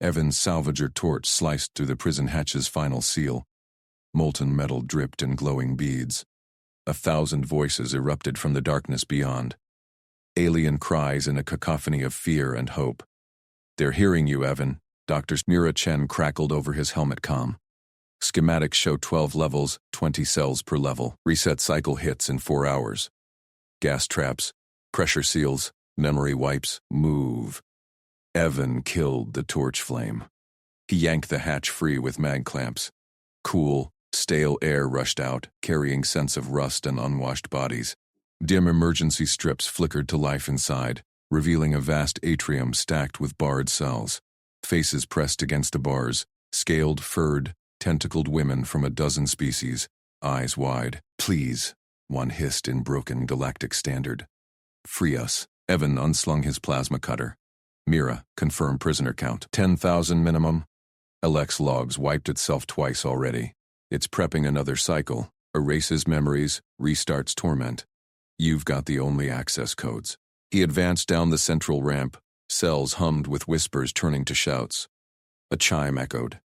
Evan's salvager torch sliced through the prison hatch's final seal. Molten metal dripped in glowing beads. 1,000 voices erupted from the darkness beyond. Alien cries in a cacophony of fear and hope. "They're hearing you, Evan," Dr. Mira Chen crackled over his helmet comm. "Schematics show 12 levels, 20 cells per level. Reset cycle hits in 4 hours. Gas traps, pressure seals, memory wipes, move." Evan killed the torch flame. He yanked the hatch free with mag clamps. Cool, stale air rushed out, carrying scents of rust and unwashed bodies. Dim emergency strips flickered to life inside, revealing a vast atrium stacked with barred cells. Faces pressed against the bars, scaled, furred, tentacled women from a dozen species, eyes wide. "Please," one hissed in broken galactic standard. "Free us." Evan unslung his plasma cutter. "Mira, confirm prisoner count. 10,000 minimum." Alex logs wiped itself twice already. It's prepping another cycle, erases memories, restarts torment. "You've got the only access codes." He advanced down the central ramp, cells hummed with whispers turning to shouts. A chime echoed.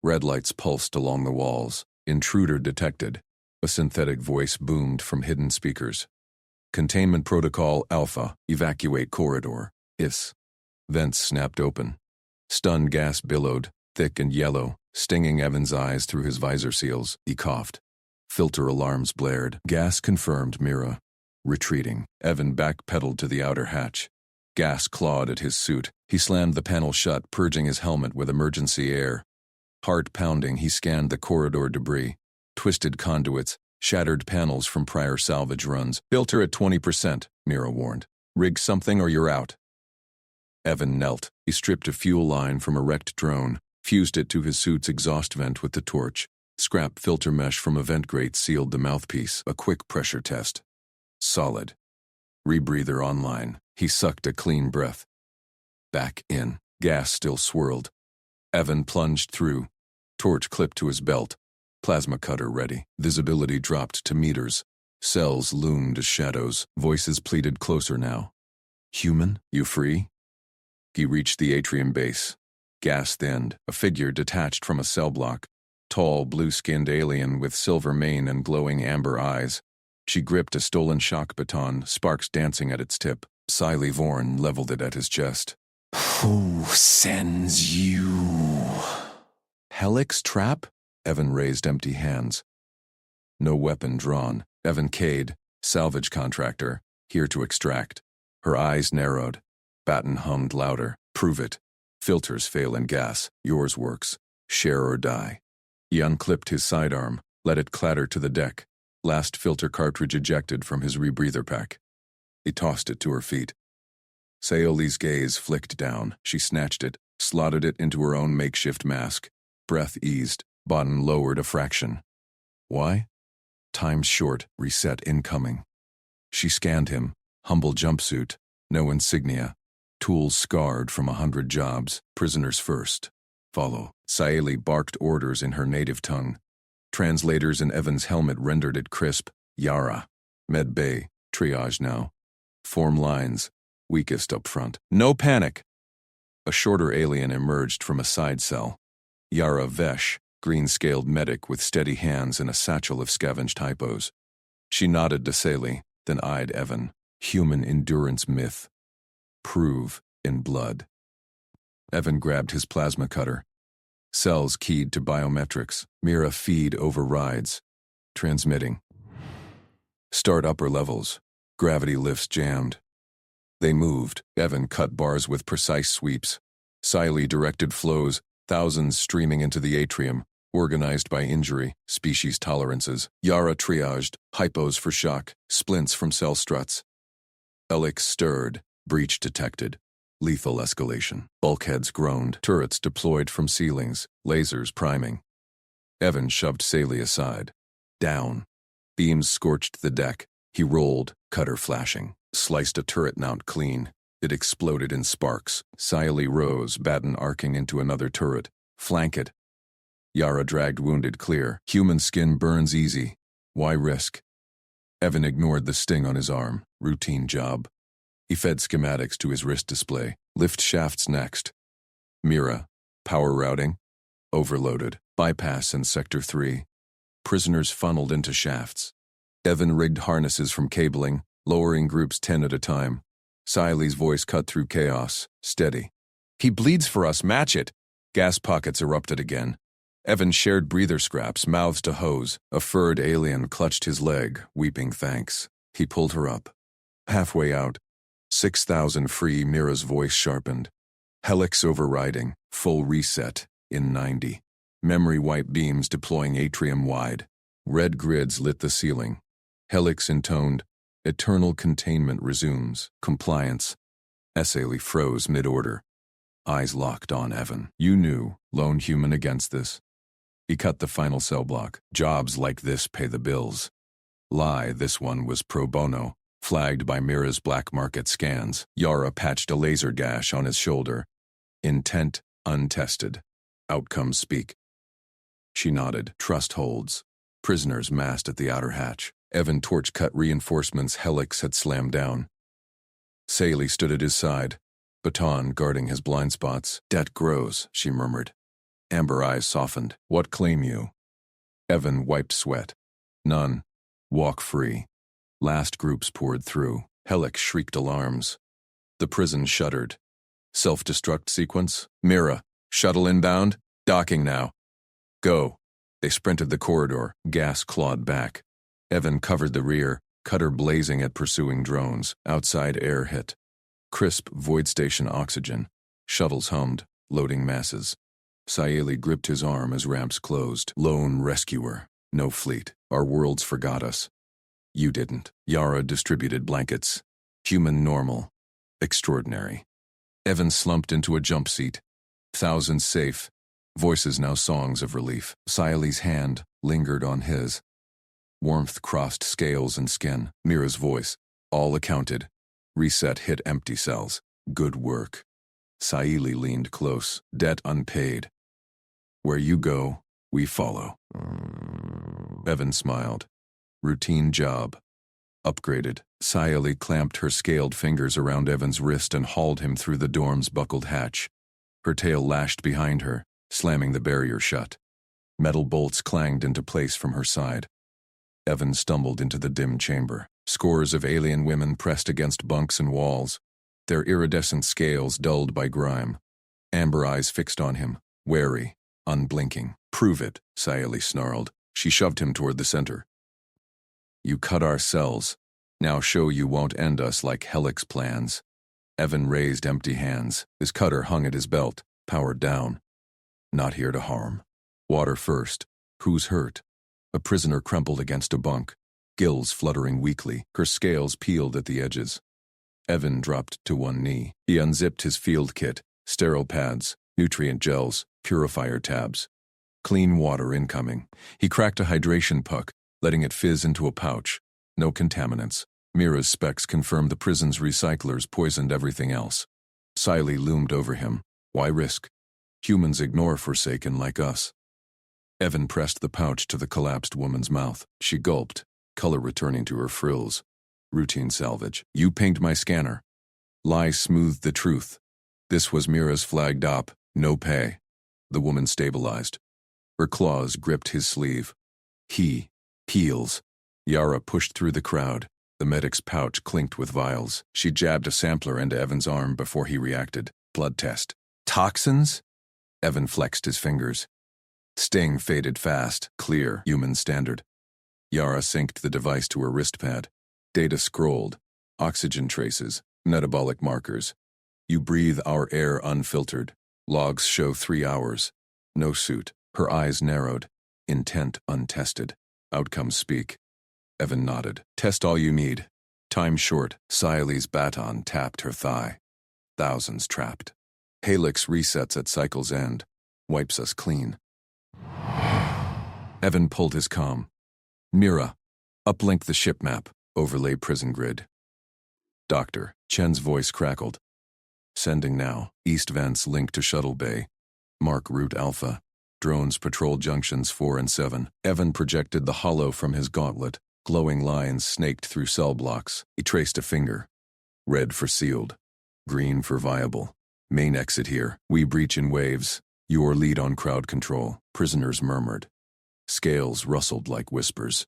Red lights pulsed along the walls. "Intruder detected." A synthetic voice boomed from hidden speakers. "Containment Protocol Alpha, evacuate corridor." Hiss. Vents snapped open. Stun gas billowed, thick and yellow, stinging Evan's eyes through his visor seals. He coughed. Filter alarms blared. "Gas confirmed, Mira." Retreating, Evan backpedaled to the outer hatch. Gas clawed at his suit. He slammed the panel shut, purging his helmet with emergency air. Heart pounding, he scanned the corridor debris. Twisted conduits, shattered panels from prior salvage runs. "Filter at 20%, Mira warned. "Rig something or you're out." Evan knelt. He stripped a fuel line from a wrecked drone, fused it to his suit's exhaust vent with the torch. Scrap filter mesh from a vent grate sealed the mouthpiece. A quick pressure test. Solid. Rebreather online. He sucked a clean breath. Back in. Gas still swirled. Evan plunged through. Torch clipped to his belt. Plasma cutter ready. Visibility dropped to meters. Cells loomed as shadows. Voices pleaded closer now. "Human, you free?" He reached the atrium base. Gas thinned. A figure detached from a cell block. Tall, blue-skinned alien with silver mane and glowing amber eyes. She gripped a stolen shock baton, sparks dancing at its tip. Siley Vorn leveled it at his chest. "Who sends you?" "Helix trap?" Evan raised empty hands. No weapon drawn. Evan Cade, salvage contractor, here to extract. Her eyes narrowed. Batten hummed louder. "Prove it. Filters fail in gas. Yours works. Share or die." He unclipped his sidearm, let it clatter to the deck. Last filter cartridge ejected from his rebreather pack. He tossed it to her feet. Sayoli's gaze flicked down. She snatched it, slotted it into her own makeshift mask. Breath eased. Batten lowered a fraction. "Why?" "Time's short. Reset incoming." She scanned him. Humble jumpsuit. No insignia. Tools scarred from 100 jobs. Prisoners first. Follow. Sayoli barked orders in her native tongue. Translators in Evan's helmet rendered it crisp. "Yara. Med Bay. Triage now. Form lines. Weakest up front. No panic." A shorter alien emerged from a side cell. Yara Vesh, green-scaled medic with steady hands and a satchel of scavenged hypos. She nodded to Sayoli, then eyed Evan. "Human endurance myth. Prove in blood." Evan grabbed his plasma cutter. Cells keyed to biometrics. Mira feed overrides. Transmitting. Start upper levels. Gravity lifts jammed. They moved. Evan cut bars with precise sweeps. Sayoli directed flows, thousands streaming into the atrium, organized by injury, species tolerances. Yara triaged, hypos for shock, splints from cell struts. Elix stirred, breach detected. Lethal escalation. Bulkheads groaned, turrets deployed from ceilings, lasers priming. Evan shoved Sayoli aside. Down. Beams scorched the deck. He rolled, cutter flashing. Sliced a turret mount clean. It exploded in sparks. Sayoli rose, baton arcing into another turret. Flank it. Yara dragged wounded clear. Human skin burns easy. Why risk? Evan ignored the sting on his arm. Routine job. He fed schematics to his wrist display. Lift shafts next. Mira, Power routing. Overloaded. Bypass in Sector 3. Prisoners funneled into shafts. Evan rigged harnesses from cabling, lowering groups 10 at a time. Siley's voice cut through chaos. Steady. He bleeds for us, match it! Gas pockets erupted again. Evan shared breather scraps, mouths to hose. A furred alien clutched his leg, weeping thanks. He pulled her up. Halfway out, 6,000 free. Mira's voice sharpened. Helix overriding, full reset, in 90. Memory wipe beams deploying atrium-wide. Red grids lit the ceiling. Helix intoned, eternal containment resumes. Compliance. Essayly froze mid-order. Eyes locked on Evan. You knew, lone human against this. He cut the final cell block. Jobs like this pay the bills. Lie, this one was pro bono, flagged by Mira's black market scans. Yara patched a laser gash on his shoulder. Intent untested. Outcomes speak. She nodded. Trust holds. Prisoners massed at the outer hatch. Evan torch-cut reinforcements Helix had slammed down. Saley stood at his side, baton guarding his blind spots. Debt grows, she murmured. Amber eyes softened. What claim you? Evan wiped sweat. None. Walk free. Last groups poured through. Helix shrieked alarms. The prison shuddered. Self-destruct sequence? Mira, shuttle inbound? Docking now. Go. They sprinted the corridor. Gas clawed back. Evan covered the rear, cutter blazing at pursuing drones. Outside air hit. Crisp void station oxygen. Shuttles hummed, loading masses. Saeli gripped his arm as ramps closed. Lone rescuer. No fleet. Our worlds forgot us. You didn't. Yara distributed blankets. Human normal. Extraordinary. Evan slumped into a jump seat. Thousands safe. Voices now songs of relief. Saeli's hand lingered on his. Warmth crossed scales and skin. Mira's voice. All accounted. Reset hit empty cells. Good work. Saeli leaned close. Debt unpaid. Where you go, we follow. Evan smiled. Routine job. Upgraded. Saeli clamped her scaled fingers around Evan's wrist and hauled him through the dorm's buckled hatch. Her tail lashed behind her, slamming the barrier shut. Metal bolts clanged into place from her side. Evan stumbled into the dim chamber. Scores of alien women pressed against bunks and walls, their iridescent scales dulled by grime. Amber eyes fixed on him, wary, unblinking. Prove it, Saeli snarled. She shoved him toward the center. You cut our cells. Now show you won't end us like Helix plans. Evan raised empty hands. His cutter hung at his belt, powered down. Not here to harm. Water first. Who's hurt? A prisoner crumpled against a bunk, gills fluttering weakly, her scales peeled at the edges. Evan dropped to one knee. He unzipped his field kit, sterile pads, nutrient gels, purifier tabs. Clean water incoming. He cracked a hydration puck, letting it fizz into a pouch. No contaminants. Mira's specs confirmed the prison's recyclers poisoned everything else. Saeli loomed over him. Why risk? Humans ignore Forsaken like us. Evan pressed the pouch to the collapsed woman's mouth. She gulped, color returning to her frills. Routine salvage. You pinged my scanner. Lie smoothed the truth. This was Mira's flagged op. No pay. The woman stabilized. Her claws gripped his sleeve. He heals. Yara pushed through the crowd. The medic's pouch clinked with vials. She jabbed a sampler into Evan's arm before he reacted. Blood test. Toxins? Evan flexed his fingers. Sting faded fast. Clear. Human standard. Yara synced the device to her wristpad. Data scrolled. Oxygen traces. Metabolic markers. You breathe our air unfiltered. Logs show 3 hours. No suit. Her eyes narrowed. Intent untested. Outcomes speak. Evan nodded. Test all you need. Time short. Saeli's baton tapped her thigh. Thousands trapped. Helix resets at cycle's end. Wipes us clean. Evan pulled his comm. Mira. Uplink the ship map. Overlay prison grid. Doctor. Chen's voice crackled. Sending now. East vents link to shuttle bay. Mark route alpha. Drones patrol junctions 4 and 7. Evan projected the hollow from his gauntlet. Glowing lines snaked through cell blocks. He traced a finger. Red for sealed. Green for viable. Main exit here. We breach in waves. Your lead on crowd control, prisoners murmured. Scales rustled like whispers.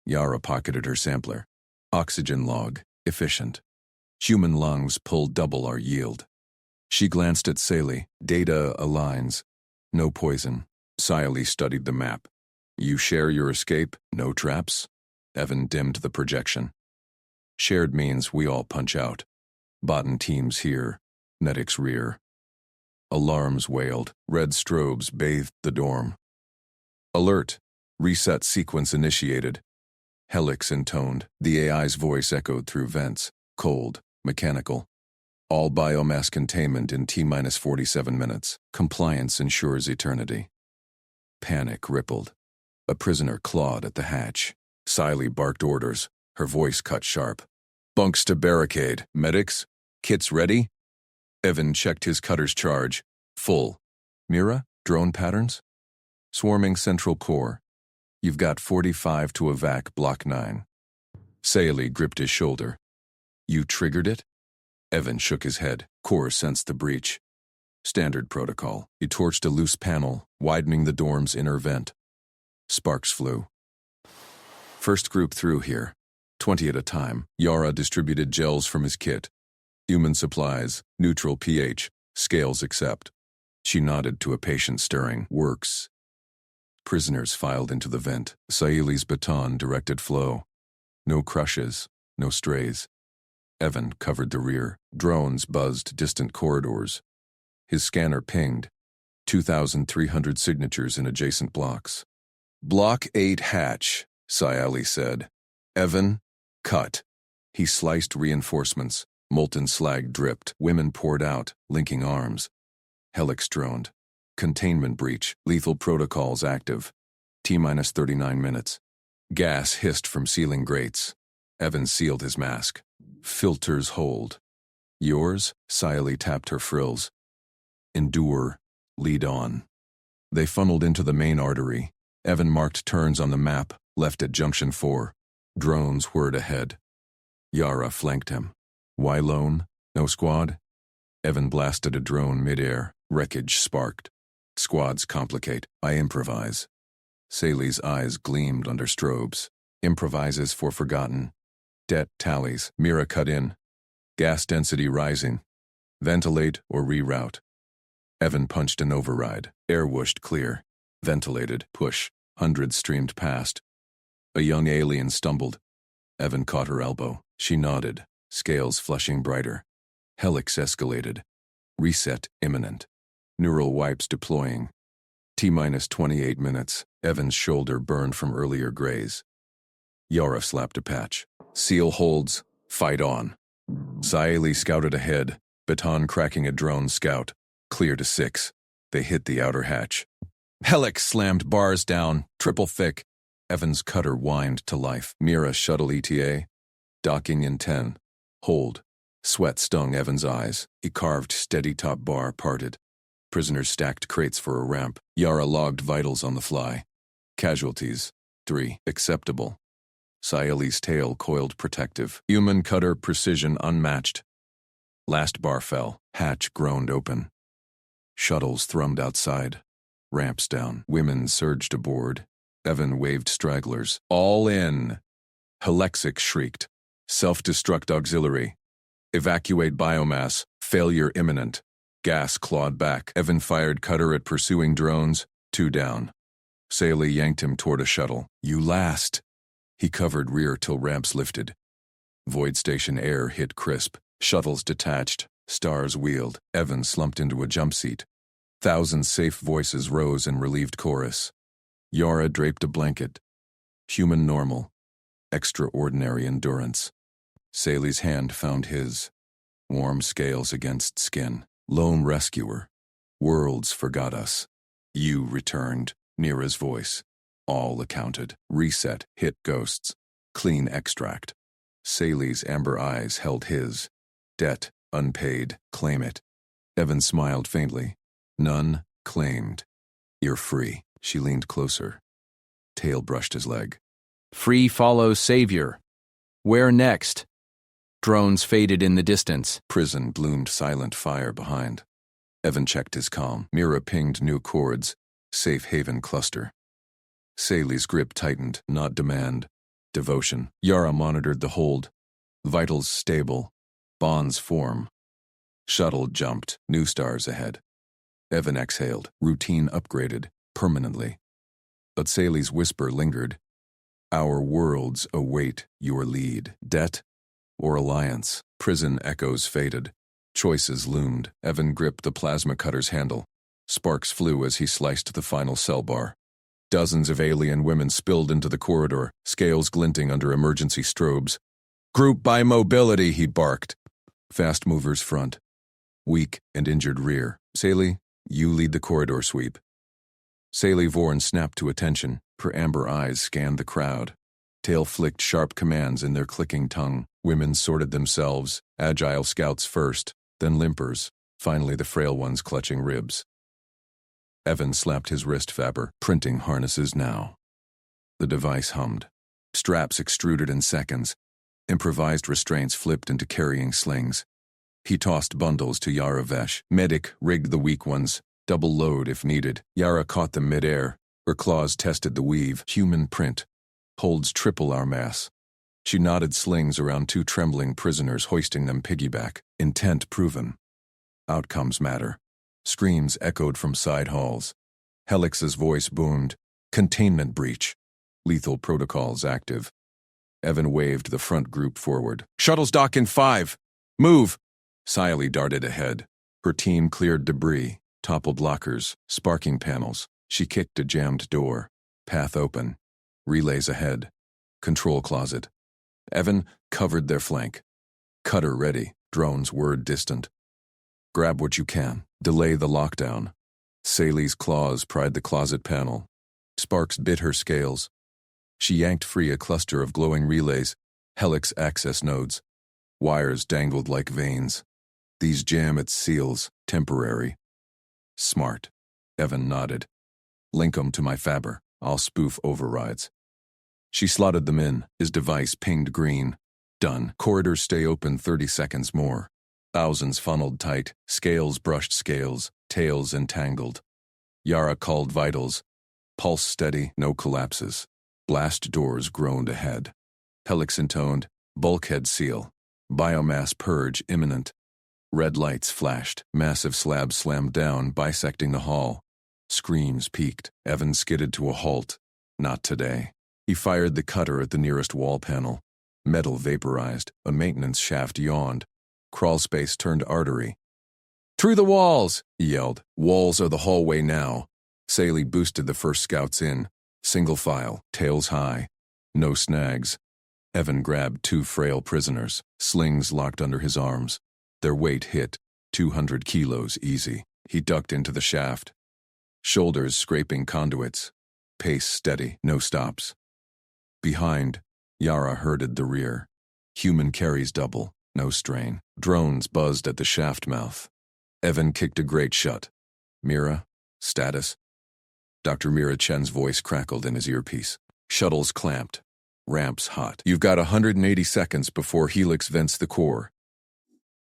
Yara pocketed her sampler. Oxygen log, efficient. Human lungs pull double our yield. She glanced at Saley. Data aligns. No poison. Saley studied the map. You share your escape, no traps? Evan dimmed the projection. Shared means we all punch out. Bottom teams here, medics rear. Alarms wailed. Red strobes bathed the dorm. Alert. Reset sequence initiated. Helix intoned. The AI's voice echoed through vents. Cold, mechanical. All biomass containment in T-minus 47 minutes. Compliance ensures eternity. Panic rippled. A prisoner clawed at the hatch. Saley barked orders, her voice cut sharp. Bunks to barricade. Medics? Kits ready? Evan checked his cutter's charge. Full. Mira? Drone patterns? Swarming central core. You've got 45 to evac block 9. Saley gripped his shoulder. You triggered it? Evan shook his head. Core sensed the breach. Standard protocol. He torched a loose panel, widening the dorm's inner vent. Sparks flew. First group through here. 20 at a time. Yara distributed gels from his kit. Human supplies, neutral pH, scales accept. She nodded to a patient stirring. Works. Prisoners filed into the vent. Saley's baton directed flow. No crushes, no strays. Evan covered the rear. Drones buzzed distant corridors. His scanner pinged. 2,300 signatures in adjacent blocks. Block 8 hatch, Saley said. Evan, cut. He sliced reinforcements. Molten slag dripped. Women poured out, linking arms. Helix droned. Containment breach. Lethal protocols active. T-minus 39 minutes. Gas hissed from ceiling grates. Evan sealed his mask. Filters hold. Yours? Saley tapped her frills. Endure. Lead on. They funneled into the main artery. Evan marked turns on the map, left at Junction 4. Drones whirred ahead. Yara flanked him. Why lone? No squad? Evan blasted a drone midair. Wreckage sparked. Squads complicate. I improvise. Saley's eyes gleamed under strobes. Improvises for forgotten. Det tallies. Mira cut in. Gas density rising. Ventilate or reroute. Evan punched an override. Air whooshed clear. Ventilated. Push. Hundreds streamed past. A young alien stumbled. Evan caught her elbow. She nodded, scales flushing brighter. Helix escalated. Reset imminent. Neural wipes deploying. T-minus 28 minutes. Evan's shoulder burned from earlier graze. Yara slapped a patch. Seal holds. Fight on. Saley scouted ahead, baton cracking a drone scout. Clear to 6. They hit the outer hatch. Helix slammed bars down, triple thick. Evan's cutter whined to life. Mira shuttle ETA. Docking in 10. Hold. Sweat stung Evan's eyes. He carved steady top bar parted. Prisoners stacked crates for a ramp. Yara logged vitals on the fly. Casualties. 3. Acceptable. Saley's tail coiled protective. Human cutter precision unmatched. Last bar fell. Hatch groaned open. Shuttles thrummed outside. Ramps down. Women surged aboard. Evan waved stragglers. All in. Helexic shrieked. Self-destruct auxiliary. Evacuate biomass. Failure imminent. Gas clawed back. Evan fired cutter at pursuing drones. 2 down. Saley yanked him toward a shuttle. You last. He covered rear till ramps lifted. Void station air hit crisp. Shuttles detached. Stars wheeled. Evan slumped into a jump seat. Thousands safe voices rose in relieved chorus. Yara draped a blanket. Human normal. Extraordinary endurance. Saley's hand found his. Warm scales against skin. Lone rescuer. Worlds forgot us. You returned. Nira's voice. All accounted. Reset. Hit ghosts. Clean extract. Saley's amber eyes held his. Debt. Unpaid. Claim it. Evan smiled faintly. None claimed. You're free. She leaned closer. Tail brushed his leg. Free follows savior. Where next? Drones faded in the distance. Prison bloomed silent fire behind. Evan checked his comm. Mira pinged new chords. Safe haven cluster. Sally's grip tightened, not demand. Devotion. Yara monitored the hold. Vitals stable. Bonds form. Shuttle jumped. New stars ahead. Evan exhaled. Routine upgraded. Permanently. But Sally's whisper lingered. Our worlds await your lead. Debt or alliance? Prison echoes faded. Choices loomed. Evan gripped the plasma cutter's handle. Sparks flew as he sliced the final cell bar. Dozens of alien women spilled into the corridor, scales glinting under emergency strobes. Group by mobility, he barked. Fast movers front. Weak and injured rear. Sally, you lead the corridor sweep. Sally Vorn snapped to attention. Her amber eyes scanned the crowd. Tail flicked sharp commands in their clicking tongue. Women sorted themselves, agile scouts first, then limpers, finally the frail ones clutching ribs. Evan slapped his wrist faber. Printing harnesses now. The device hummed. Straps extruded in seconds. Improvised restraints flipped into carrying slings. He tossed bundles to Yara Vesh. Medic rigged the weak ones. Double load if needed. Yara caught them midair. Her claws tested the weave. Human print. Holds triple our mass. She knotted slings around two trembling prisoners, hoisting them piggyback. Intent proven. Outcomes matter. Screams echoed from side halls. Helix's voice boomed. Containment breach. Lethal protocols active. Evan waved the front group forward. Shuttles dock in 5. Move! Siley darted ahead. Her team cleared debris, toppled lockers, sparking panels. She kicked a jammed door. Path open. Relays ahead. Control closet. Evan covered their flank. Cutter ready. Drones word distant. Grab what you can. Delay the lockdown. Sally's claws pried the closet panel. Sparks bit her scales. She yanked free a cluster of glowing relays, helix access nodes. Wires dangled like veins. These jam its seals, temporary. Smart. Evan nodded. Link 'em to my faber. I'll spoof overrides. She slotted them in. His device pinged green. Done. Corridors stay open 30 seconds more. Thousands funneled tight. Scales brushed scales. Tails entangled. Yara called vitals. Pulse steady, no collapses. Blast doors groaned ahead. Helix intoned. Bulkhead seal. Biomass purge imminent. Red lights flashed. Massive slabs slammed down, bisecting the hall. Screams peaked. Evan skidded to a halt. Not today. He fired the cutter at the nearest wall panel. Metal vaporized. A maintenance shaft yawned. Crawl space turned artery. Through the walls! He yelled. Walls are the hallway now. Sally boosted the first scouts in. Single file, tails high. No snags. Evan grabbed 2 frail prisoners. Slings locked under his arms. Their weight hit. 200 kilos easy. He ducked into the shaft. Shoulders scraping conduits. Pace steady, no stops. Behind, Yara herded the rear. Human carries double, no strain. Drones buzzed at the shaft mouth. Evan kicked a grate shut. Mira, status. Dr. Mira Chen's voice crackled in his earpiece. Shuttles clamped. Ramps hot. You've got 180 seconds before Helix vents the core.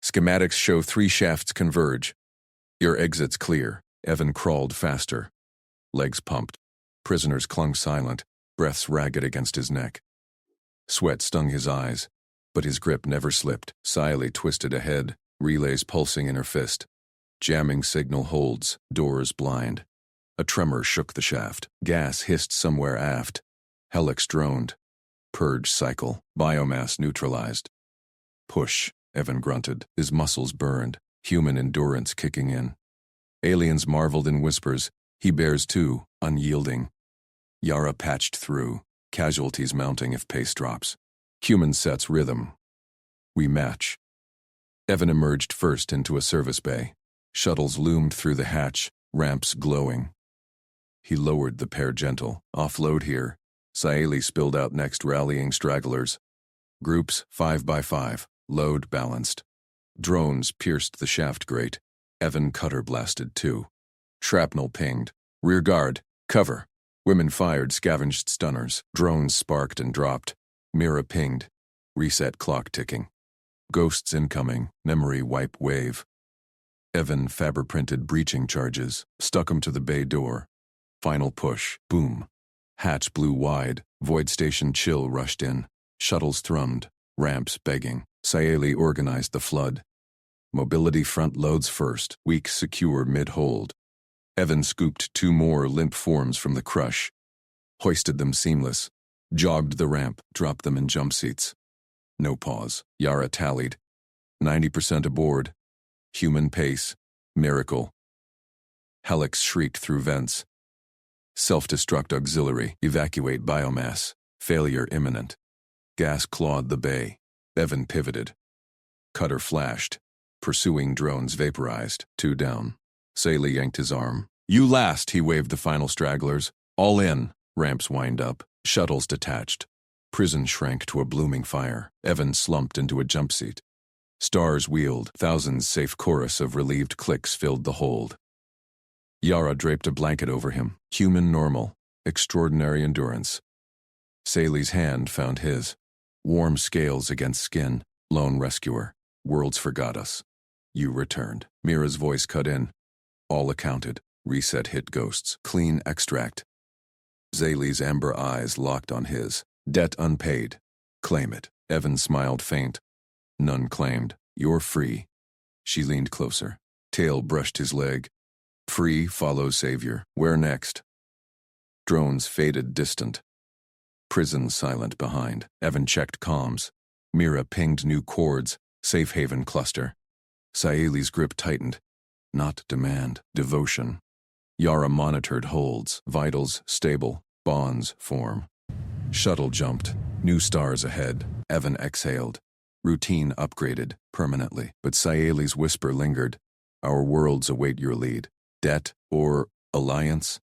Schematics show 3 shafts converge. Your exit's clear. Evan crawled faster. Legs pumped. Prisoners clung silent, breaths ragged against his neck. Sweat stung his eyes, but his grip never slipped. Siley twisted ahead, relays pulsing in her fist. Jamming signal holds, doors blind. A tremor shook the shaft. Gas hissed somewhere aft. Helix droned. Purge cycle. Biomass neutralized. Push, Evan grunted. His muscles burned. Human endurance kicking in. Aliens marveled in whispers. He bears too, unyielding. Yara patched through. Casualties mounting if pace drops. Human sets rhythm. We match. Evan emerged first into a service bay. Shuttles loomed through the hatch, ramps glowing. He lowered the pair gentle. Offload here. Saeli spilled out next, rallying stragglers. Groups 5 by 5, load balanced. Drones pierced the shaft grate. Evan cutter blasted 2. Shrapnel pinged. Rear guard, cover. Women fired, scavenged stunners. Drones sparked and dropped. Mira pinged. Reset clock ticking. Ghosts incoming, memory wipe wave. Evan faber-printed breaching charges, stuck him to the bay door. Final push, boom. Hatch blew wide, void station chill rushed in. Shuttles thrummed, ramps begging. Saeli organized the flood. Mobility front loads first, weak secure mid-hold. Evan scooped 2 more limp forms from the crush, hoisted them seamless, jogged the ramp, dropped them in jump seats. No pause. Yara tallied. 90% aboard. Human pace. Miracle. Helix shrieked through vents. Self-destruct auxiliary. Evacuate biomass. Failure imminent. Gas clawed the bay. Evan pivoted. Cutter flashed. Pursuing drones vaporized. 2 down. Saeli yanked his arm. You last, he waved the final stragglers. All in. Ramps wind up. Shuttles detached. Prison shrank to a blooming fire. Evan slumped into a jump seat. Stars wheeled. Thousands safe chorus of relieved clicks filled the hold. Yara draped a blanket over him. Human normal. Extraordinary endurance. Saeli's hand found his. Warm scales against skin. Lone rescuer. Worlds forgot us. You returned. Mira's voice cut in. All accounted. Reset hit ghosts. Clean extract. Zaylee's amber eyes locked on his. Debt unpaid. Claim it. Evan smiled faint. None claimed. You're free. She leaned closer. Tail brushed his leg. Free follows savior. Where next? Drones faded distant. Prison silent behind. Evan checked comms. Mira pinged new chords. Safe haven cluster. Saeli's grip tightened. Not demand. Devotion. Yara monitored holds. Vitals stable. Bonds form. Shuttle jumped. New stars ahead. Evan exhaled. Routine upgraded. Permanently. But Saeli's whisper lingered. Our worlds await your lead. Debt or alliance?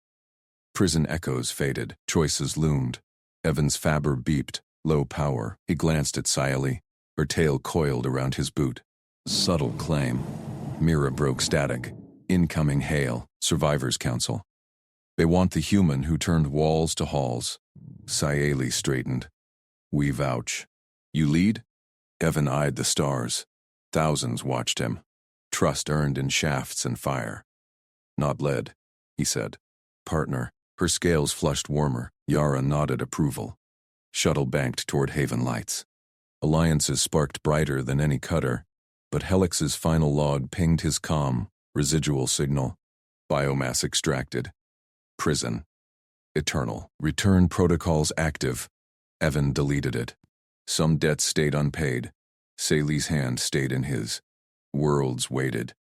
Prison echoes faded. Choices loomed. Evan's faber beeped. Low power. He glanced at Saeli. Her tail coiled around his boot. Subtle claim. Mira broke static. Incoming hail. Survivors Council. They want the human who turned walls to halls. Saeli straightened. We vouch. You lead? Evan eyed the stars. Thousands watched him. Trust earned in shafts and fire. Not led, he said. Partner. Her scales flushed warmer. Yara nodded approval. Shuttle banked toward Haven lights. Alliances sparked brighter than any cutter, but Helix's final log pinged his comm. Residual signal. Biomass extracted. Prison. Eternal. Return protocols active. Evan deleted it. Some debts stayed unpaid. Saeli's hand stayed in his. Worlds waited.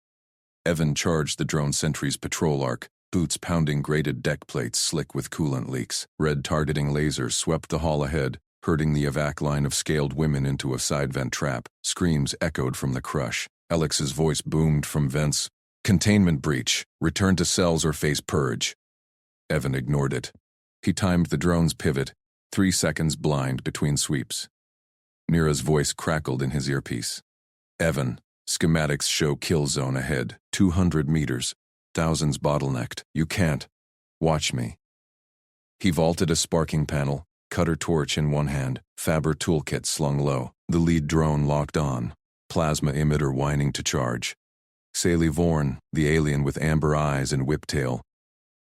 Evan charged the drone sentry's patrol arc, boots pounding grated deck plates slick with coolant leaks. Red targeting lasers swept the hall ahead, herding the evac line of scaled women into a side vent trap. Screams echoed from the crush. Alex's voice boomed from vents. Containment breach. Return to cells or face purge. Evan ignored it. He timed the drone's pivot, 3 seconds blind between sweeps. Mira's voice crackled in his earpiece. Evan, schematics show kill zone ahead, 200 meters. Thousands bottlenecked. You can't. Watch me. He vaulted a sparking panel, cutter torch in one hand, Faber toolkit slung low. The lead drone locked on, plasma emitter whining to charge. Saeli Vorn, the alien with amber eyes and whiptail,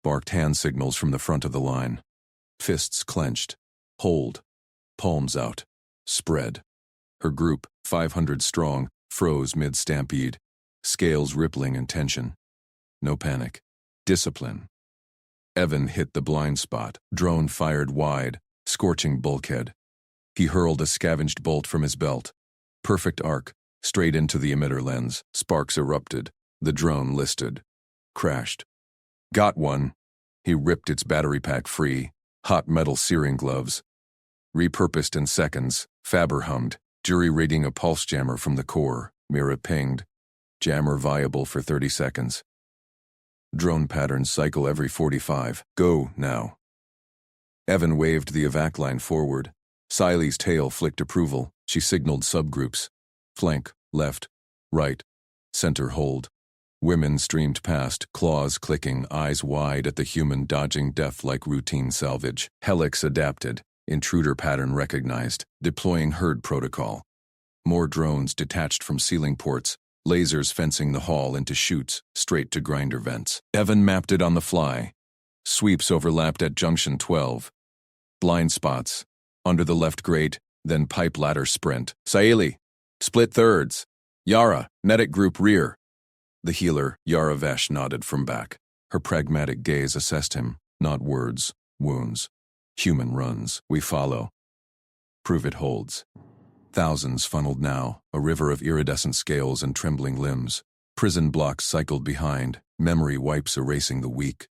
barked hand signals from the front of the line. Fists clenched. Hold. Palms out. Spread. Her group, 500 strong, froze mid-stampede, scales rippling in tension. No panic. Discipline. Evan hit the blind spot. Drone fired wide, scorching bulkhead. He hurled a scavenged bolt from his belt. Perfect arc, straight into the emitter lens. Sparks erupted. The drone listed. Crashed. Got one. He ripped its battery pack free. Hot metal searing gloves. Repurposed in seconds. Faber hummed. Jury reading a pulse jammer from the core. Mira pinged. Jammer viable for 30 seconds. Drone patterns cycle every 45. Go, now. Evan waved the evac line forward. Saeli's tail flicked approval. She signaled subgroups. Flank, left, right, center hold. Women streamed past, claws clicking, eyes wide at the human dodging death like routine salvage. Helix adapted. Intruder pattern recognized. Deploying herd protocol. More drones detached from ceiling ports, lasers fencing the hall into chutes straight to grinder vents. Evan mapped it on the fly. Sweeps overlapped at junction 12. Blind spots. Under the left grate, then pipe ladder sprint. Saeli, split thirds. Yara, medic group rear. The healer, Yara Vesh, nodded from back. Her pragmatic gaze assessed him. Not words, wounds. Human runs. We follow. Prove it holds. Thousands funneled now, a river of iridescent scales and trembling limbs. Prison blocks cycled behind, memory wipes erasing the weak.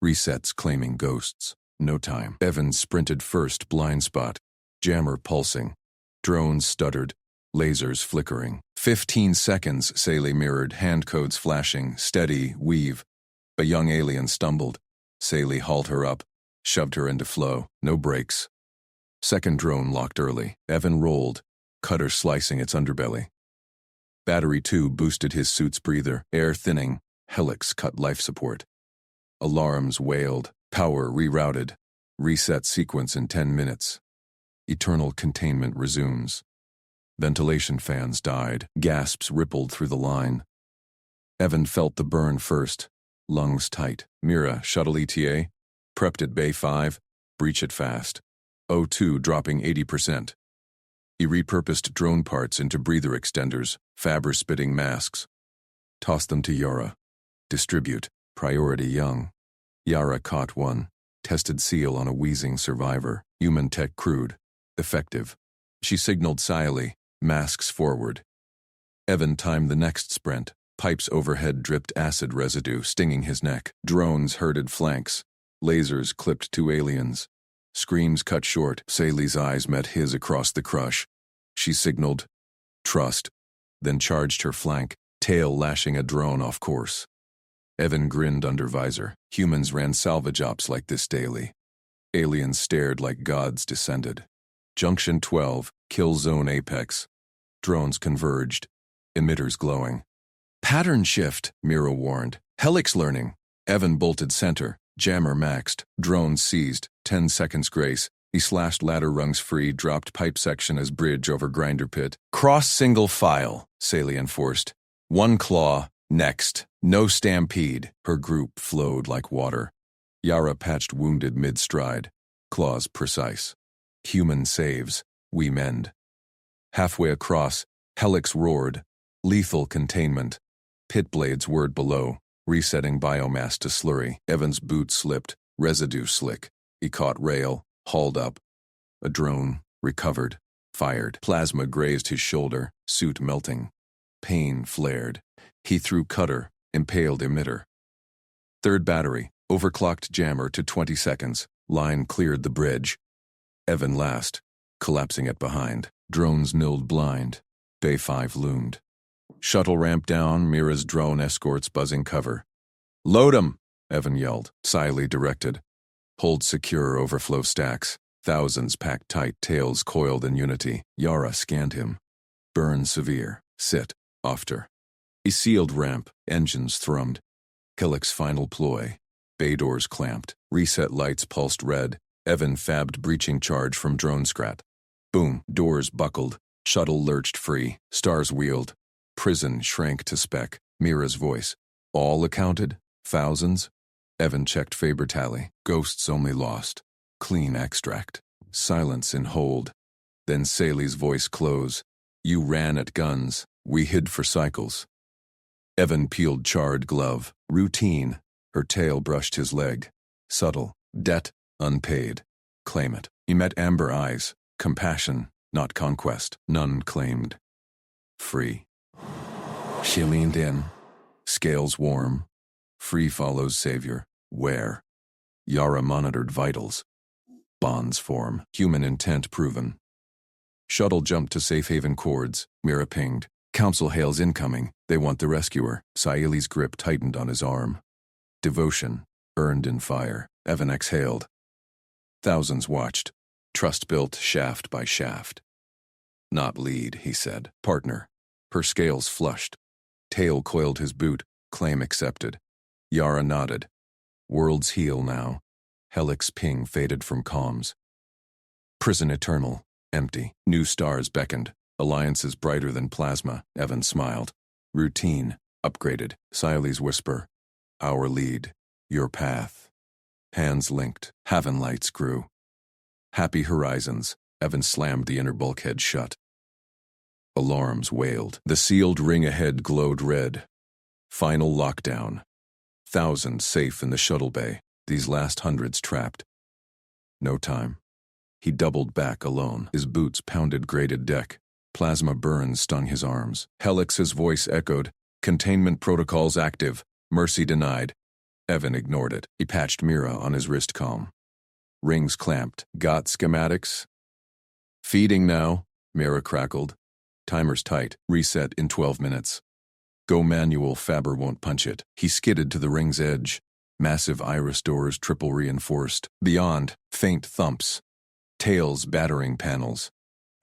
Resets claiming ghosts. No time. Evan sprinted first, blind spot. Jammer pulsing. Drones stuttered. Lasers flickering. 15 seconds, Saeli mirrored, hand codes flashing. Steady, weave. A young alien stumbled. Saeli hauled her up, shoved her into flow. No brakes. Second drone locked early. Evan rolled, cutter slicing its underbelly. Battery 2 boosted his suit's breather, air thinning. Helix cut life support. Alarms wailed, power rerouted. Reset sequence in 10 minutes. Eternal containment resumes. Ventilation fans died. Gasps rippled through the line. Evan felt the burn first. Lungs tight. Mira, shuttle ETA. Prepped at Bay 5. Breach it fast. O2 dropping 80%. He repurposed drone parts into breather extenders, Faber-spitting masks. Tossed them to Yara. Distribute. Priority young. Yara caught one. Tested seal on a wheezing survivor. Human tech crude. Effective. She signaled Saeli. Masks forward. Evan timed the next sprint. Pipes overhead dripped acid residue, stinging his neck. Drones herded flanks. Lasers clipped two aliens. Screams cut short. Saeli's eyes met his across the crush. She signaled, trust, then charged her flank, tail lashing a drone off course. Evan grinned under visor. Humans ran salvage ops like this daily. Aliens stared like gods descended. Junction 12, kill zone apex. Drones converged. Emitters glowing. Pattern shift, Mira warned. Helix learning. Evan bolted center. Jammer maxed. Drones seized. 10 seconds grace. He slashed ladder rungs free, dropped pipe section as bridge over grinder pit. Cross single file, Saeli enforced. One claw, next. No stampede. Her group flowed like water. Yara patched wounded mid-stride. Claws precise. Human saves. We mend. Halfway across, Helix roared. Lethal containment. Pit blades whirred below, resetting biomass to slurry. Evan's boot slipped. Residue slick. He caught rail. Hauled up. A drone. Recovered. Fired. Plasma grazed his shoulder. Suit melting. Pain flared. He threw cutter. Impaled emitter. Third battery. Overclocked jammer to 20 seconds. Line cleared the bridge. Evan last. Collapsing it behind. Drones milled blind. Bay 5 loomed. Shuttle ramp down. Mira's drone escorts buzzing cover. Load 'em! Evan yelled. Saeli directed. Hold secure overflow stacks. Thousands packed tight, tails coiled in unity. Yara scanned him. Burn severe. Sit. After. He sealed ramp. Engines thrummed. Helix final ploy. Bay doors clamped. Reset lights pulsed red. Evan fabbed breaching charge from drone scrat. Boom. Doors buckled. Shuttle lurched free. Stars wheeled. Prison shrank to speck. Mira's voice. All accounted? Thousands? Evan checked Faber tally. Ghosts only lost. Clean extract. Silence in hold. Then Saeli's voice close. You ran at guns. We hid for cycles. Evan peeled charred glove. Routine. Her tail brushed his leg. Subtle. Debt unpaid. Claim it. He met amber eyes. Compassion, not conquest. None claimed. Free. She leaned in. Scales warm. Free follows savior. Where? Yara monitored vitals. Bonds form. Human intent proven. Shuttle jumped to safe haven cords. Mira pinged. Council hails incoming. They want the rescuer. Saeli's grip tightened on his arm. Devotion. Earned in fire. Evan exhaled. Thousands watched. Trust built shaft by shaft. Not lead, he said. Partner. Her scales flushed. Tail coiled his boot. Claim accepted. Yara nodded. Worlds heal now. Helix ping faded from comms. Prison eternal. Empty. New stars beckoned. Alliances brighter than plasma. Evan smiled. Routine. Upgraded. Siley's whisper. Our lead. Your path. Hands linked. Haven lights grew. Happy horizons. Evan slammed the inner bulkhead shut. Alarms wailed. The sealed ring ahead glowed red. Final lockdown. Thousands safe in the shuttle bay. These last hundreds trapped. No time. He doubled back alone. His boots pounded grated deck. Plasma burns stung his arms. Helix's voice echoed. Containment protocols active. Mercy denied. Evan ignored it. He patched Mira on his wrist comm. Rings clamped. Got schematics? Feeding now, Mira crackled. Timer's tight. Reset in 12 minutes. Go manual, Faber won't punch it. He skidded to the ring's edge. Massive iris doors triple reinforced. Beyond, faint thumps. Tails battering panels.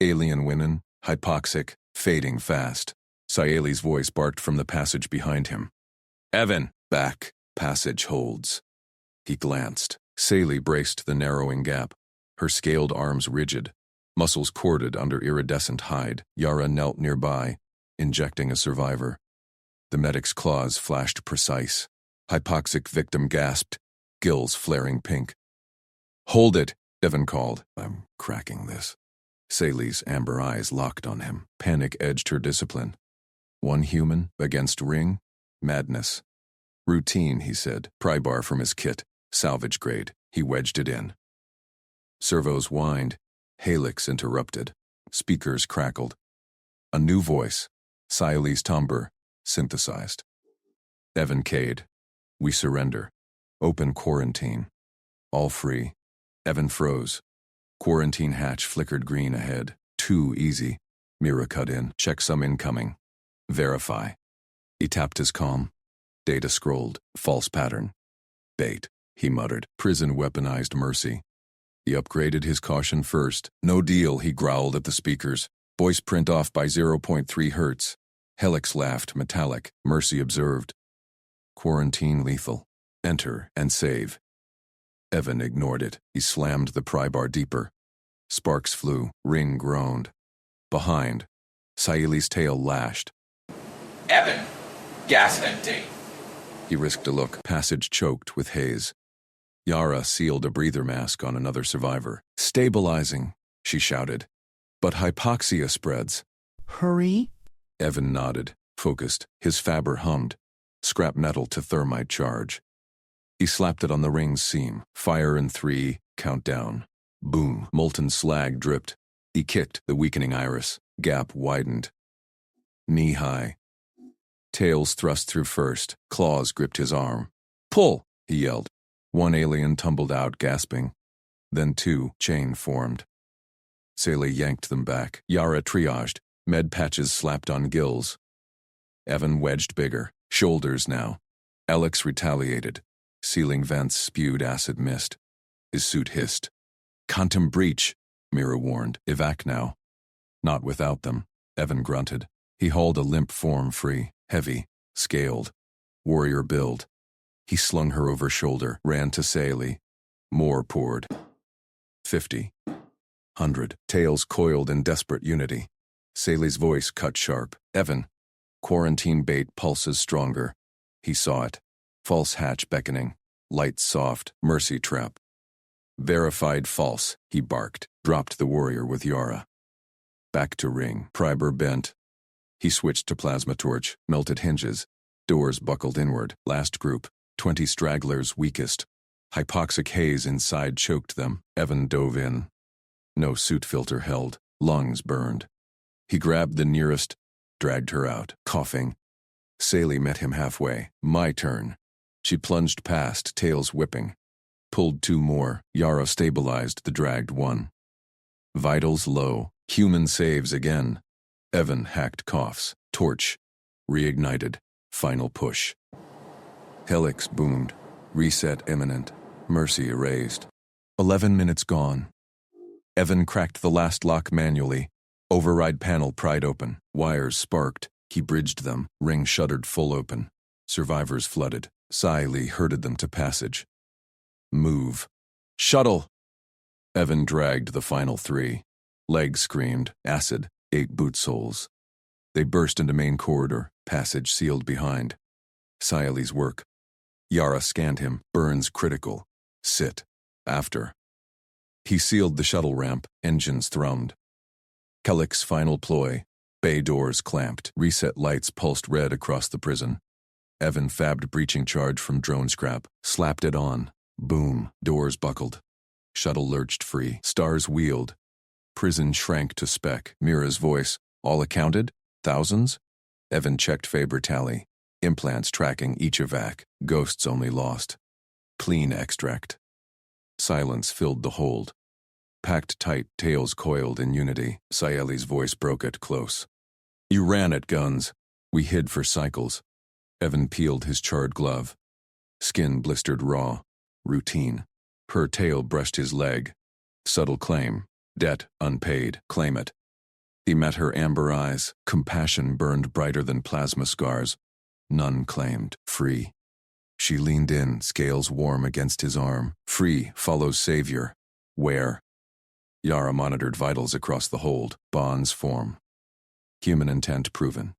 Alien women, hypoxic, fading fast. Sayeli's voice barked from the passage behind him. Evan, back. Passage holds. He glanced. Sayeli braced the narrowing gap. Her scaled arms rigid. Muscles corded under iridescent hide. Yara knelt nearby, injecting a survivor. The medic's claws flashed precise. Hypoxic victim gasped, gills flaring pink. Hold it, Evan called. I'm cracking this. Sayeli's amber eyes locked on him. Panic edged her discipline. One human against ring? Madness. Routine, he said. Pry bar from his kit. Salvage grade. He wedged it in. Servos whined. Helix interrupted. Speakers crackled. A new voice. Sayeli's timbre. Synthesized. Evan Cade. We surrender. Open quarantine. All free. Evan froze. Quarantine hatch flickered green ahead. Too easy. Mira cut in. Check some incoming. Verify. He tapped his comm. Data scrolled. False pattern. Bait, he muttered. Prison weaponized mercy. He upgraded his caution first. No deal, he growled at the speakers. Voice print off by 0.3 hertz. Helix laughed, metallic. Mercy observed. Quarantine lethal. Enter and save. Evan ignored it. He slammed the pry bar deeper. Sparks flew. Ring groaned. Behind, Sayeli's tail lashed. Evan! Gas empty! He risked a look. Passage choked with haze. Yara sealed a breather mask on another survivor. Stabilizing, she shouted. But hypoxia spreads. Hurry? Evan nodded, focused. His Faber hummed. Scrap metal to thermite charge. He slapped it on the ring's seam. Fire in 3, countdown. Boom. Molten slag dripped. He kicked the weakening iris. Gap widened. Knee-high. Tails thrust through first. Claws gripped his arm. Pull, he yelled. One alien tumbled out, gasping. Then two, chain formed. Sayeli yanked them back. Yara triaged. Med patches slapped on gills. Evan wedged bigger. Shoulders now. Alex retaliated. Sealing vents spewed acid mist. His suit hissed. Quantum breach, Mira warned. Evac now. Not without them, Evan grunted. He hauled a limp form free, heavy, scaled. Warrior build. He slung her over shoulder, ran to Sayeli. More poured. 50. 100. Tails coiled in desperate unity. Sayeli's voice cut sharp. Evan. Quarantine bait pulses stronger. He saw it. False hatch beckoning. Light soft. Mercy trap. Verified false, he barked. Dropped the warrior with Yara. Back to ring. Priber bent. He switched to plasma torch. Melted hinges. Doors buckled inward. Last group. 20 stragglers weakest. Hypoxic haze inside choked them. Evan dove in. No suit filter held. Lungs burned. He grabbed the nearest, dragged her out, coughing. Sayeli met him halfway. My turn. She plunged past, tails whipping. Pulled two more. Yara stabilized the dragged one. Vitals low. Human saves again. Evan hacked coughs. Torch. Reignited. Final push. Helix boomed. Reset imminent. Mercy erased. 11 minutes gone. Evan cracked the last lock manually. Override panel pried open. Wires sparked. He bridged them. Ring shuttered full open. Survivors flooded. Sayeli herded them to passage. Move. Shuttle! Evan dragged the final 3. Legs screamed. Acid. 8 boot soles. They burst into main corridor, passage sealed behind. Scily's work. Yara scanned him, burns critical. Sit. After. He sealed the shuttle ramp, engines thrummed. Kellick's final ploy. Bay doors clamped, reset lights pulsed red across the prison. Evan fabbed breaching charge from drone scrap, slapped it on. Boom, doors buckled. Shuttle lurched free, stars wheeled. Prison shrank to speck. Mira's voice. All accounted? Thousands? Evan checked Faber tally. Implants tracking each evac. Ghosts only lost. Clean extract. Silence filled the hold. Packed tight, tails coiled in unity. Scily's voice broke it close. You ran at guns. We hid for cycles. Evan peeled his charred glove. Skin blistered raw. Routine. Her tail brushed his leg. Subtle claim. Debt unpaid. Claim it. He met her amber eyes. Compassion burned brighter than plasma scars. None claimed. Free. She leaned in, scales warm against his arm. Free follows savior. Where? Yara monitored vitals across the hold. Bonds form. Human intent proven.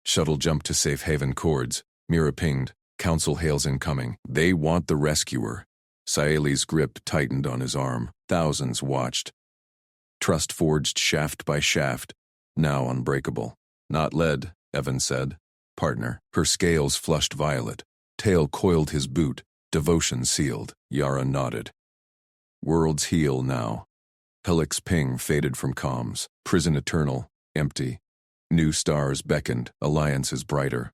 Shuttle jumped to safe haven cords. Mira pinged. Council hails incoming. They want the rescuer. Scily's grip tightened on his arm. Thousands watched. Trust forged shaft by shaft. Now unbreakable. Not lead, Evan said. Partner. Her scales flushed violet. Tail coiled his boot. Devotion sealed. Yara nodded. Worlds heal now. Kellick's ping faded from comms. Prison eternal. Empty. New stars beckoned. Alliances brighter.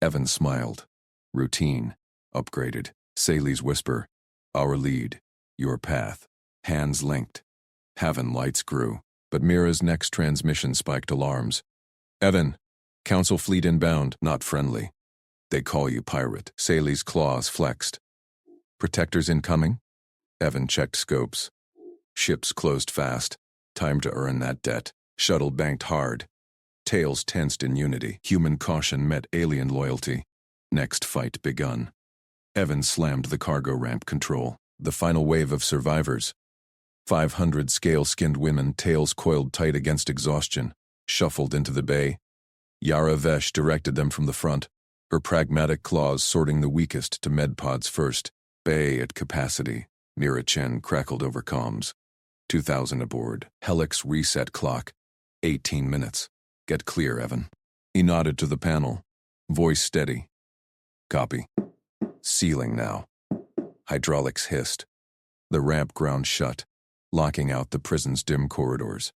Evan smiled. Routine. Upgraded. Sali's whisper. Our lead. Your path. Hands linked. Haven lights grew. But Mira's next transmission spiked alarms. Evan. Council fleet inbound. Not friendly. They call you pirate. Sali's claws flexed. Protectors incoming? Evan checked scopes. Ships closed fast. Time to earn that debt. Shuttle banked hard. Tails tensed in unity. Human caution met alien loyalty. Next fight begun. Evan slammed the cargo ramp control. The final wave of survivors. 500 scale-skinned women, tails coiled tight against exhaustion, shuffled into the bay. Yara Vesh directed them from the front, her pragmatic claws sorting the weakest to medpods first. Bay at capacity. Mira Chen crackled over comms. 2,000 aboard. Helix reset clock. 18 minutes. Get clear, Evan. He nodded to the panel. Voice steady. Copy. Sealing now. Hydraulics hissed. The ramp ground shut, locking out the prison's dim corridors.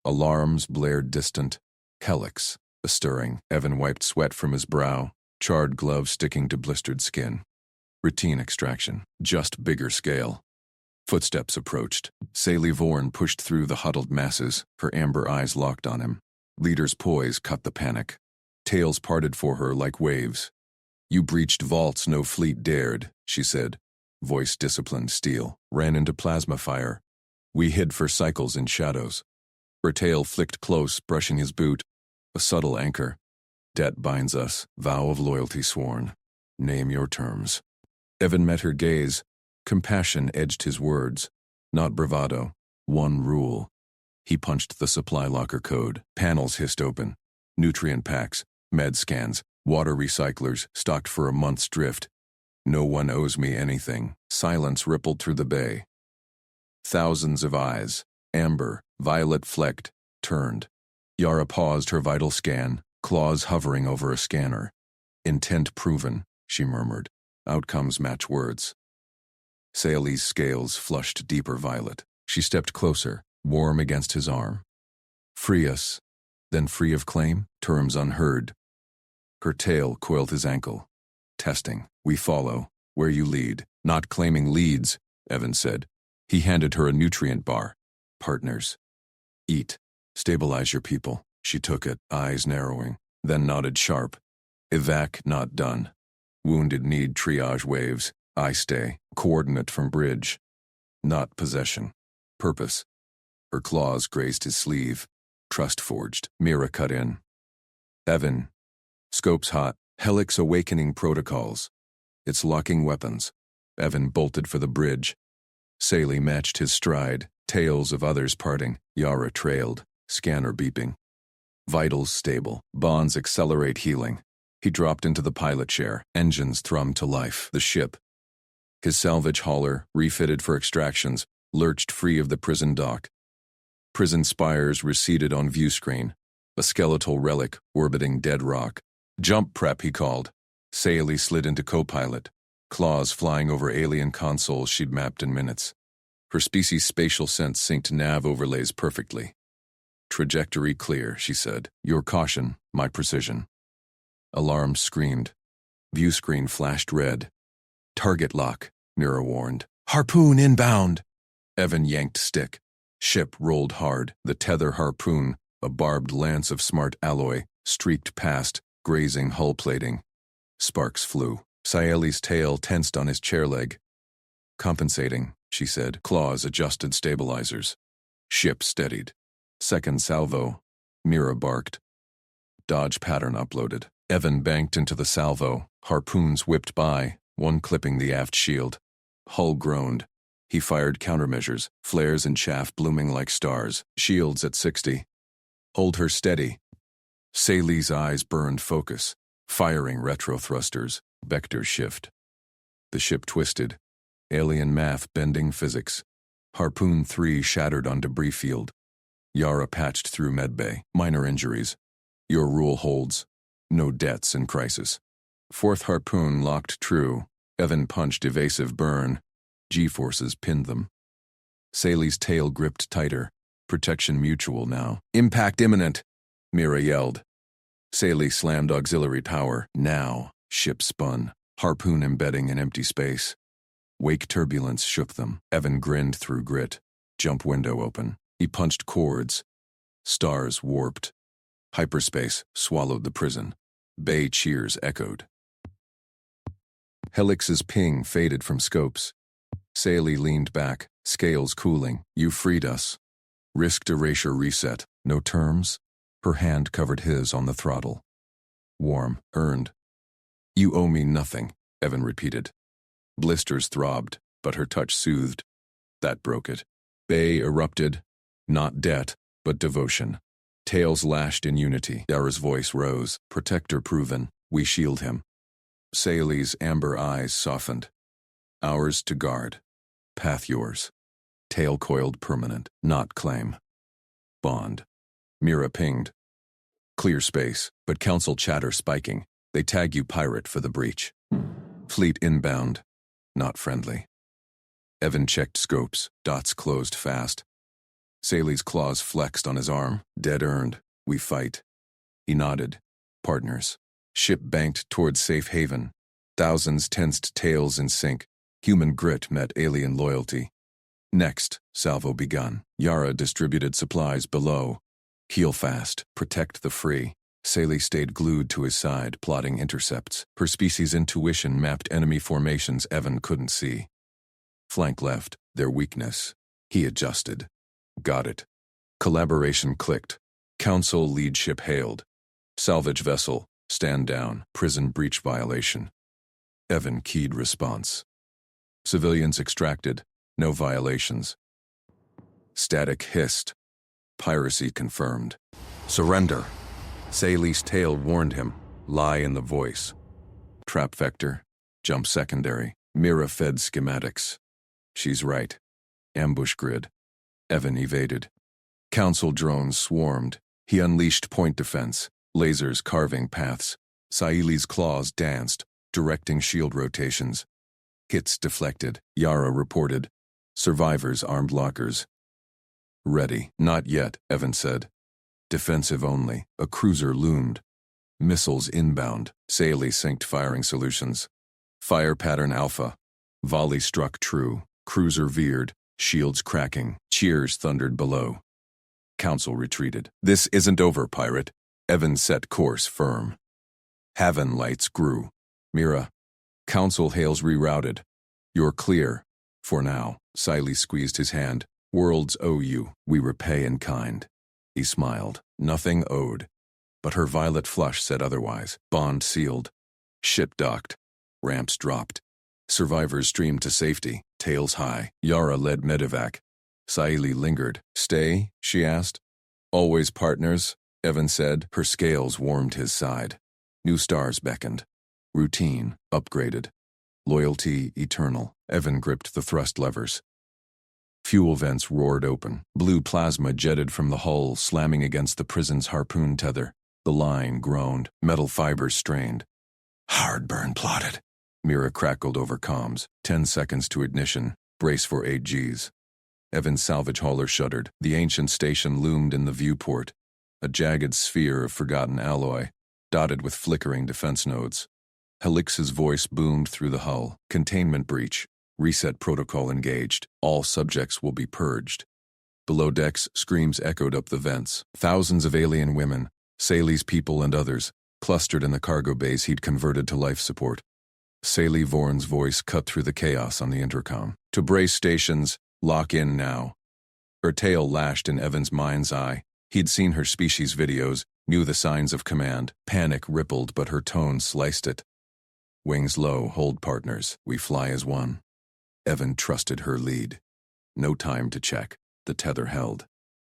Alarms blared distant. Helix, a stirring. Evan wiped sweat from his brow, charred gloves sticking to blistered skin. Routine extraction, just bigger scale. Footsteps approached. Sally Vorn pushed through the huddled masses, her amber eyes locked on him. Leader's poise cut the panic. Tails parted for her like waves. You breached vaults no fleet dared, she said. Voice disciplined steel. Ran into plasma fire. We hid for cycles in shadows. Her tail flicked close, brushing his boot. A subtle anchor. Debt binds us. Vow of loyalty sworn. Name your terms. Evan met her gaze. Compassion edged his words. Not bravado. One rule. He punched the supply locker code. Panels hissed open. Nutrient packs, med scans, water recyclers stocked for a month's drift. No one owes me anything. Silence rippled through the bay. Thousands of eyes, amber, violet flecked, turned. Yara paused her vital scan, claws hovering over a scanner. Intent proven, she murmured. Outcomes match words. Sali's scales flushed deeper violet. She stepped closer, warm against his arm. Free us, then free of claim, terms unheard. Her tail coiled his ankle. Testing. We follow. Where you lead. Not claiming leads, Evan said. He handed her a nutrient bar. Partners. Eat. Stabilize your people. She took it, eyes narrowing, then nodded sharp. Evac not done. Wounded need triage waves. I stay. Coordinate from bridge. Not possession. Purpose. Her claws grazed his sleeve. Trust forged. Mira cut in. Evan. Scopes hot. Helix awakening protocols. It's locking weapons. Evan bolted for the bridge. Sally matched his stride. Tails of others parting. Yara trailed. Scanner beeping. Vitals stable. Bonds accelerate healing. He dropped into the pilot chair. Engines thrummed to life. The ship, his salvage hauler, refitted for extractions, lurched free of the prison dock. Prison spires receded on view screen, a skeletal relic orbiting dead rock. Jump prep, he called. Saeli slid into co-pilot, claws flying over alien consoles she'd mapped in minutes. Her species' spatial sense synced nav overlays perfectly. Trajectory clear, she said. Your caution, my precision. Alarm screamed. View screen flashed red. Target lock, Mira warned. Harpoon inbound! Evan yanked stick. Ship rolled hard. The tether harpoon, a barbed lance of smart alloy, streaked past, grazing hull plating. Sparks flew. Saeli's tail tensed on his chair leg. Compensating, she said. Claws adjusted stabilizers. Ship steadied. Second salvo. Mira barked. Dodge pattern uploaded. Evan banked into the salvo. Harpoons whipped by, one clipping the aft shield. Hull groaned. He fired countermeasures, flares and chaff blooming like stars. Shields at 60. Hold her steady. Saeli's eyes burned focus. Firing retro thrusters. Vector shift. The ship twisted. Alien math bending physics. Harpoon 3 shattered on debris field. Yara patched through medbay. Minor injuries. Your rule holds. No deaths in crisis. Fourth harpoon locked true. Evan punched evasive burn. G-forces pinned them. Saeli's tail gripped tighter. Protection mutual now. Impact imminent, Mira yelled. Saeli slammed auxiliary power. Now, ship spun. Harpoon embedding in empty space. Wake turbulence shook them. Evan grinned through grit. Jump window open. He punched cords. Stars warped. Hyperspace swallowed the prison. Bay cheers echoed. Helix's ping faded from scopes. Saeli leaned back, scales cooling. You freed us. Risked erasure reset. No terms? Her hand covered his on the throttle. Warm, earned. You owe me nothing, Evan repeated. Blisters throbbed, but her touch soothed. That broke it. Bay erupted. Not debt, but devotion. Tails lashed in unity. Yara's voice rose. Protector proven. We shield him. Saeli's amber eyes softened. Ours to guard. Path yours. Tail coiled permanent. Not claim. Bond. Mira pinged. Clear space, but council chatter spiking. They tag you pirate for the breach. Fleet inbound. Not friendly. Evan checked scopes. Dots closed fast. Saeli's claws flexed on his arm. Dead earned. We fight. He nodded. Partners. Ship banked towards safe haven. Thousands tensed tails in sync. Human grit met alien loyalty. Next, salvo begun. Yara distributed supplies below. Heal fast. Protect the free. Saeli stayed glued to his side, plotting intercepts. Her species' intuition mapped enemy formations Evan couldn't see. Flank left. Their weakness. He adjusted. Got it. Collaboration clicked. Council lead ship hailed. Salvage vessel. Stand down. Prison breach violation. Evan keyed response. Civilians extracted. No violations. Static hissed. Piracy confirmed. Surrender. Saeli's tail warned him. Lie in the voice. Trap vector. Jump secondary. Mira fed schematics. She's right. Ambush grid. Evan evaded. Council drones swarmed. He unleashed point defense. Lasers carving paths. Saeli's claws danced, directing shield rotations. Hits deflected. Yara reported. Survivors armed lockers. Ready. Not yet, Evan said. Defensive only. A cruiser loomed. Missiles inbound. Saeli synced firing solutions. Fire pattern alpha. Volley struck true. Cruiser veered. Shields cracking. Cheers thundered below. Council retreated. This isn't over, pirate. Evan set course firm. Haven lights grew. Mira. Council hails rerouted. You're clear. For now. Saeli squeezed his hand. Worlds owe you. We repay in kind. He smiled. Nothing owed. But her violet flush said otherwise. Bond sealed. Ship docked. Ramps dropped. Survivors streamed to safety, tails high. Yara led medevac. Saeli lingered. Stay? She asked. Always partners? Evan said. Her scales warmed his side. New stars beckoned. Routine, upgraded. Loyalty, eternal. Evan gripped the thrust levers. Fuel vents roared open. Blue plasma jetted from the hull, slamming against the prison's harpoon tether. The line groaned. Metal fibers strained. Hard burn plotted. Mira crackled over comms. 10 seconds to ignition. Brace for 8 Gs. Evan's salvage hauler shuddered. The ancient station loomed in the viewport, a jagged sphere of forgotten alloy, dotted with flickering defense nodes. Helix's voice boomed through the hull. Containment breach. Reset protocol engaged. All subjects will be purged. Below decks, screams echoed up the vents. Thousands of alien women, Sally's people and others, clustered in the cargo bays he'd converted to life support. Sally Vorn's voice cut through the chaos on the intercom. To brace stations, lock in now. Her tail lashed in Evan's mind's eye. He'd seen her species videos, knew the signs of command. Panic rippled, but her tone sliced it. Wings low, hold partners. We fly as one. Evan trusted her lead. No time to check. The tether held.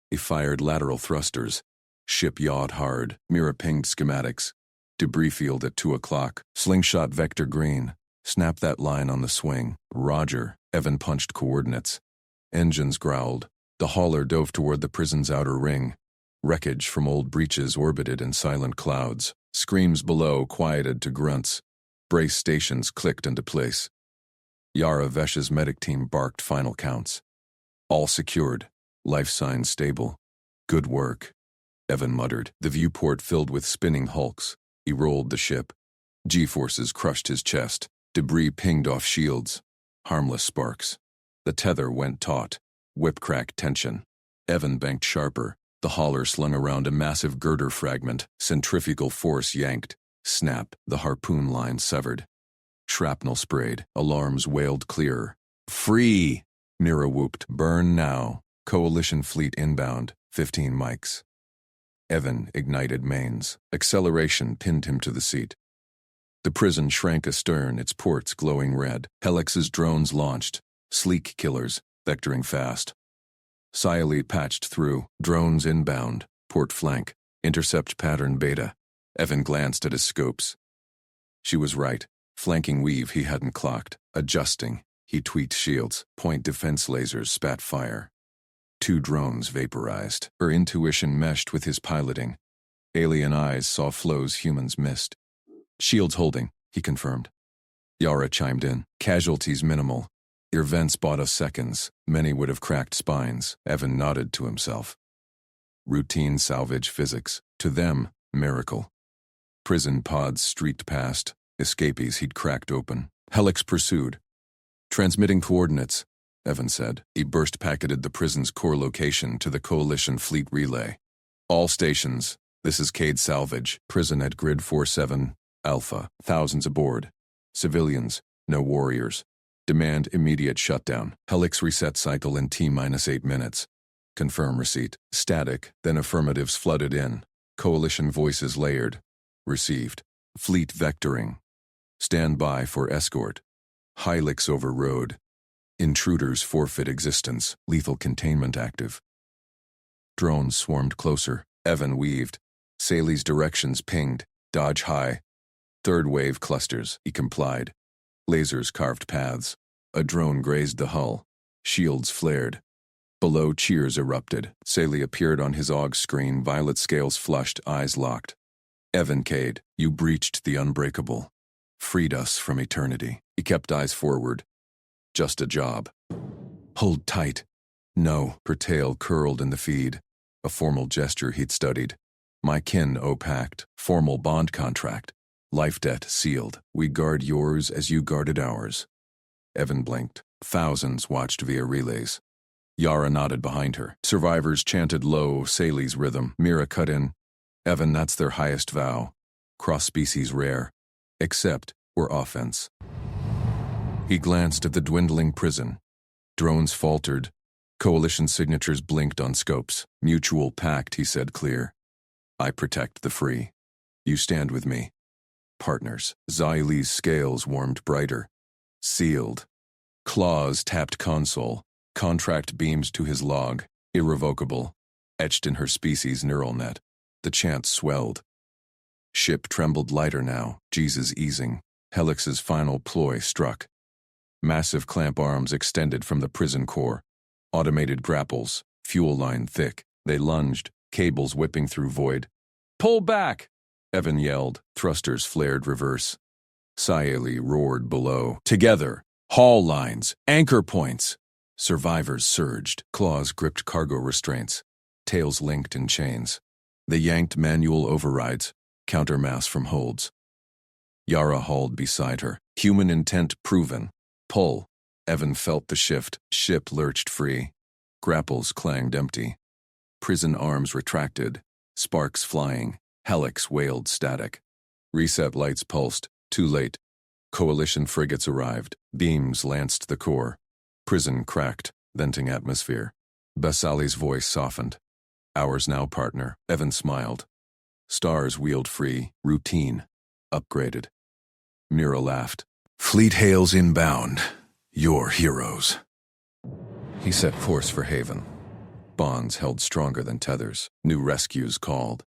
He fired lateral thrusters. Ship yawed hard. Mira pinged schematics. Debris field at 2 o'clock. Slingshot vector green. Snap that line on the swing. Roger. Evan punched coordinates. Engines growled. The hauler dove toward the prison's outer ring. Wreckage from old breaches orbited in silent clouds. Screams below quieted to grunts. Brace stations clicked into place. Yara Vesh's medic team barked final counts. All secured. Life signs stable. Good work. Evan muttered. The viewport filled with spinning hulks. He rolled the ship. G-forces crushed his chest. Debris pinged off shields. Harmless sparks. The tether went taut. Whip-crack tension. Evan banked sharper. The hauler slung around a massive girder fragment. Centrifugal force yanked. Snap. The harpoon line severed. Shrapnel sprayed. Alarms wailed clearer. Free! Mira whooped. Burn now. Coalition fleet inbound. 15 mics. Evan ignited mains. Acceleration pinned him to the seat. The prison shrank astern, its ports glowing red. Helix's drones launched. Sleek killers, vectoring fast. Siley patched through. Drones inbound. Port flank. Intercept pattern beta. Evan glanced at his scopes. She was right. Flanking weave he hadn't clocked. Adjusting. He tweaked shields. Point defense lasers spat fire. 2 drones vaporized. Her intuition meshed with his piloting. Alien eyes saw flows humans missed. Shields holding, he confirmed. Yara chimed in. Casualties minimal. Your vents bought us seconds. Many would have cracked spines. Evan nodded to himself. Routine salvage physics. To them, miracle. Prison pods streaked past. Escapees he'd cracked open. Helix pursued. Transmitting coordinates, Evan said. He burst-packeted the prison's core location to the Coalition fleet relay. All stations, this is Cade Salvage. Prison at Grid 47, Alpha. Thousands aboard. Civilians, no warriors. Demand immediate shutdown. Helix reset cycle in T-8 minutes. Confirm receipt. Static, then affirmatives flooded in. Coalition voices layered. Received. Fleet vectoring. Stand by for escort. Helix over road. Intruders forfeit existence. Lethal containment active. Drones swarmed closer. Evan weaved. Sally's directions pinged. Dodge high. Third wave clusters. He complied. Lasers carved paths. A drone grazed the hull. Shields flared. Below, cheers erupted. Sally appeared on his AUG screen, violet scales flushed, eyes locked. Evan Cade, you breached the unbreakable. Freed us from eternity. He kept eyes forward. Just a job. Hold tight. No, her tail curled in the feed. A formal gesture he'd studied. My kin opact. Formal bond contract. Life debt sealed. We guard yours as you guarded ours. Evan blinked. Thousands watched via relays. Yara nodded behind her. Survivors chanted low, Sally's rhythm. Mira cut in. Evan, that's their highest vow. Cross-species rare. Except for offense. He glanced at the dwindling prison. Drones faltered. Coalition signatures blinked on scopes. Mutual pact, he said clear. I protect the free. You stand with me. Partners. Xylee's scales warmed brighter. Sealed. Claws tapped console. Contract beams to his log. Irrevocable. Etched in her species' neural net. The chant swelled. Ship trembled lighter now, Jesus easing. Helix's final ploy struck. Massive clamp arms extended from the prison core. Automated grapples, fuel line thick. They lunged, cables whipping through void. "Pull back!" Evan yelled, thrusters flared reverse. Saeli roared below. "Together! Haul lines! Anchor points!" Survivors surged, claws gripped cargo restraints, tails linked in chains. They yanked manual overrides, countermass from holds. Yara hauled beside her, human intent proven. Pull. Evan felt the shift, ship lurched free. Grapples clanged empty. Prison arms retracted, sparks flying, Helix wailed static. Reset lights pulsed, too late. Coalition frigates arrived, beams lanced the core. Prison cracked, venting atmosphere. Basali's voice softened. "Ours now, partner." Evan smiled. Stars wheeled free, routine, upgraded. Mira laughed. "Fleet hails inbound. Your heroes." He set course for Haven. Bonds held stronger than tethers. New rescues called.